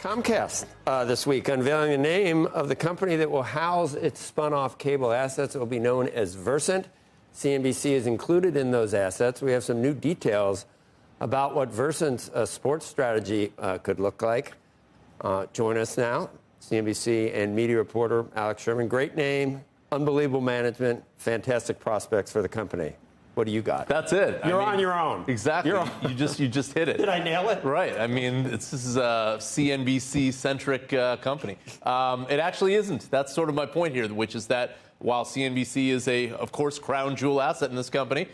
Comcast this week unveiling the name of the company that will house its spun-off cable assets. It will be known as Versant. CNBC is included in those assets. We have some new details about what Versant's sports strategy could look like. Join us now, CNBC and media reporter Alex Sherman. Great name, unbelievable management, fantastic prospects for the company. What do you got? That's it. You're on your own. Exactly. You just hit it. Did I nail it? Right. I mean, this is a CNBC-centric company. It actually isn't. That's sort of my point here, which is that while CNBC is of course, crown jewel asset in this company,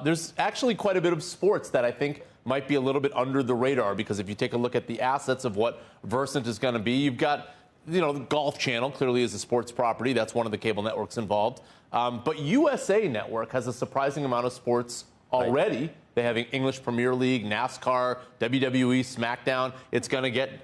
there's actually quite a bit of sports that I think might be a little bit under the radar, because if you take a look at the assets of what Versant is going to be, you've got the Golf Channel clearly is a sports property. That's one of the cable networks involved. But USA Network has a surprising amount of sports already. Right. They have English Premier League, NASCAR, WWE, SmackDown. It's going to get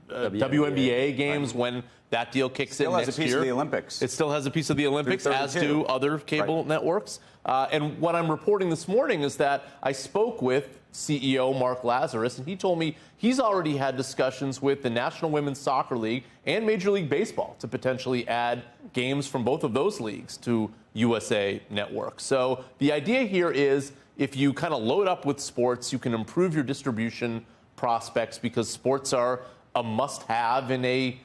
WNBA games when that deal kicks in next year. It still has a piece of the Olympics. It still has a piece of the Olympics, as do other cable networks. And what I'm reporting this morning is that I spoke with CEO Mark Lazarus, and he told me he's already had discussions with the National Women's Soccer League and Major League Baseball to potentially add games from both of those leagues to USA Network. So the idea here is if you kind of load up with sports, you can improve your distribution prospects, because sports are a must-have in a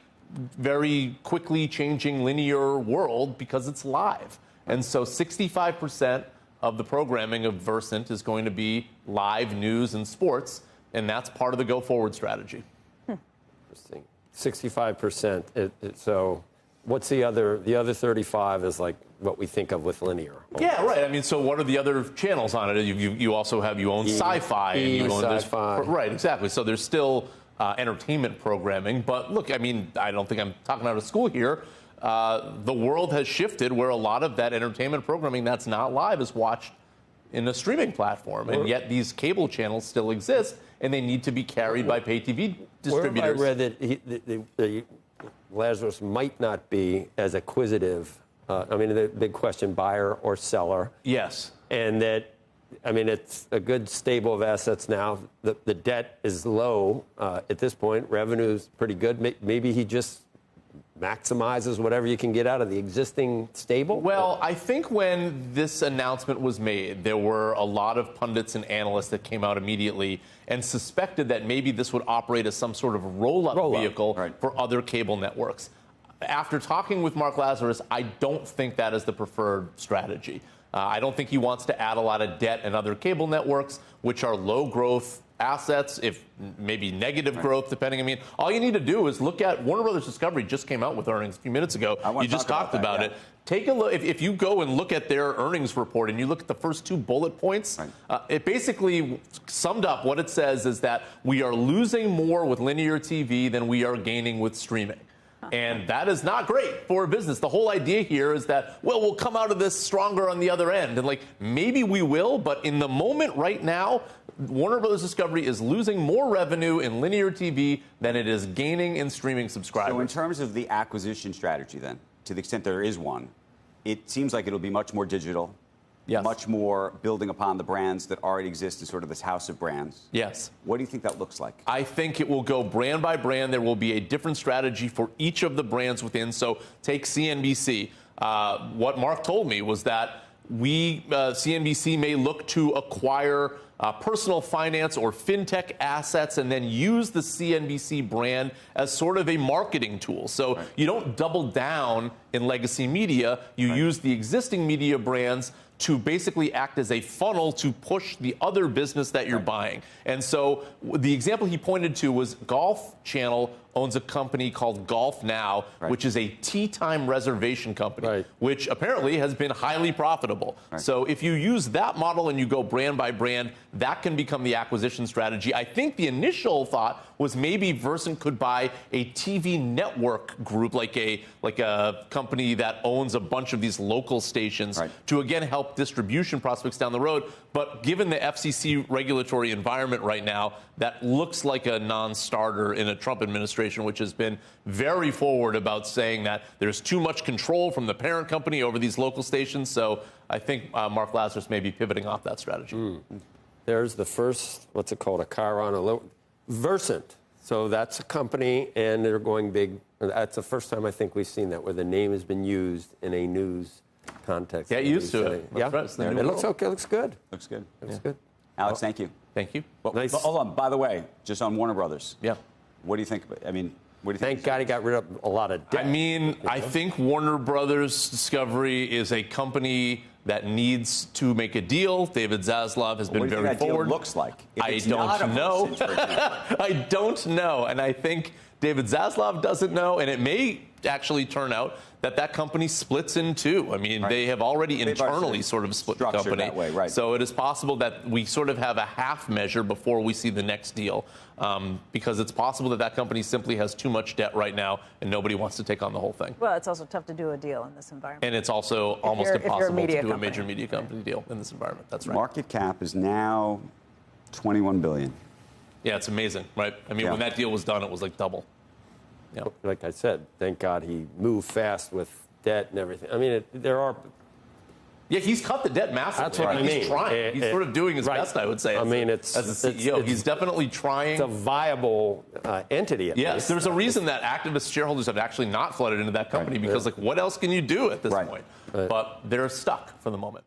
very quickly changing linear world because it's live. And so 65% of the programming of Versant is going to be live news and sports, and that's part of the go-forward strategy. Interesting. 65%. So what's the other? The other 35 is like what we think of with linear. Yeah, right. I mean, so what are the other channels on it? You also have, you own Sci-Fi. And you own Sci-Fi. Right, exactly. So there's still entertainment programming. But look, I mean, I don't think I'm talking out of school here. The world has shifted where a lot of that entertainment programming that's not live is watched in a streaming platform. And yet these cable channels still exist, and they need to be carried by pay TV distributors. I read that Lazarus might not be as acquisitive. I mean, the big question, buyer or seller. Yes. And that, I mean, it's a good stable of assets now. The debt is low at this point. Revenue is pretty good. Maybe he just maximizes whatever you can get out of the existing stable? Well, I think when this announcement was made, there were a lot of pundits and analysts that came out immediately and suspected that maybe this would operate as some sort of roll-up vehicle for other cable networks. After talking with Mark Lazarus, I don't think that is the preferred strategy. I don't think he wants to add a lot of debt in other cable networks, which are low-growth assets, if maybe negative growth, depending. I mean, all you need to do is look at Warner Brothers Discovery just came out with earnings a few minutes ago. You just talked about it. Take a look. If you go and look at their earnings report and you look at the first two bullet points, it basically summed up what it says is that we are losing more with linear TV than we are gaining with streaming. And that is not great for a business. The whole idea here is that, well, we'll come out of this stronger on the other end. And, like, maybe we will, but in the moment right now, Warner Brothers Discovery is losing more revenue in linear TV than it is gaining in streaming subscribers. So in terms of the acquisition strategy, then, to the extent there is one, it seems like it'll be much more digital. Yes. Much more building upon the brands that already exist in sort of this house of brands. Yes. What do you think that looks like? I think it will go brand by brand. There will be a different strategy for each of the brands within. So take CNBC. What Mark told me was that CNBC may look to acquire personal finance or fintech assets and then use the CNBC brand as sort of a marketing tool. So you don't double down in legacy media. You use the existing media brands to basically act as a funnel to push the other business that you're buying. And so the example he pointed to was Golf Channel owns a company called Golf Now, which is a tee time reservation company, which apparently has been highly profitable. So if you use that model and you go brand by brand, that can become the acquisition strategy. I think the initial thought was maybe Versant could buy a TV network group, like a company that owns a bunch of these local stations to, again, help distribution prospects down the road. But given the FCC regulatory environment right now, that looks like a non-starter in a Trump administration, which has been very forward about saying that there's too much control from the parent company over these local stations. So I think Mark Lazarus may be pivoting off that strategy. There's the first, what's it called, a Chiron, Versant. So that's a company, and they're going big. That's the first time I think we've seen that, where the name has been used in a news context. Get used to it. Yeah, right. it looks okay. Looks good. Looks good. Looks good. Alex, thank you. Thank you. Well, Nice. hold on. By the way, just on Warner Brothers. Yeah. What do you think? I mean, what do you think? Thank God he got rid of a lot of debt. I mean, I think Warner Brothers Discovery is a company that needs to make a deal. David Zaslav has been what do you very think that forward. deal looks like? If I it's don't not a know. Versant, for example. I don't know, and I think David Zaslav doesn't know, and it may actually turn out that that company splits in two. I mean, they have already internally sort of split the company. That way, right. So it is possible that we sort of have a half measure before we see the next deal, because it's possible that that company simply has too much debt right now and nobody wants to take on the whole thing. Well, it's also tough to do a deal in this environment. And it's also almost you're a impossible to media do a company. major media company deal in this environment. That's right. Market cap is now $21 billion. Yeah, it's amazing, right? I mean, when that deal was done, it was like double. Yeah. Like I said, thank God he moved fast with debt and everything. I mean, there are. Yeah, he's cut the debt massively. That's what I mean. He's trying. He's sort of doing his best, I would say. I mean, as a CEO, he's definitely trying. It's a viable entity. At yes, least. there's a reason that activist shareholders have actually not flooded into that company because, like, what else can you do at this point? But they're stuck for the moment.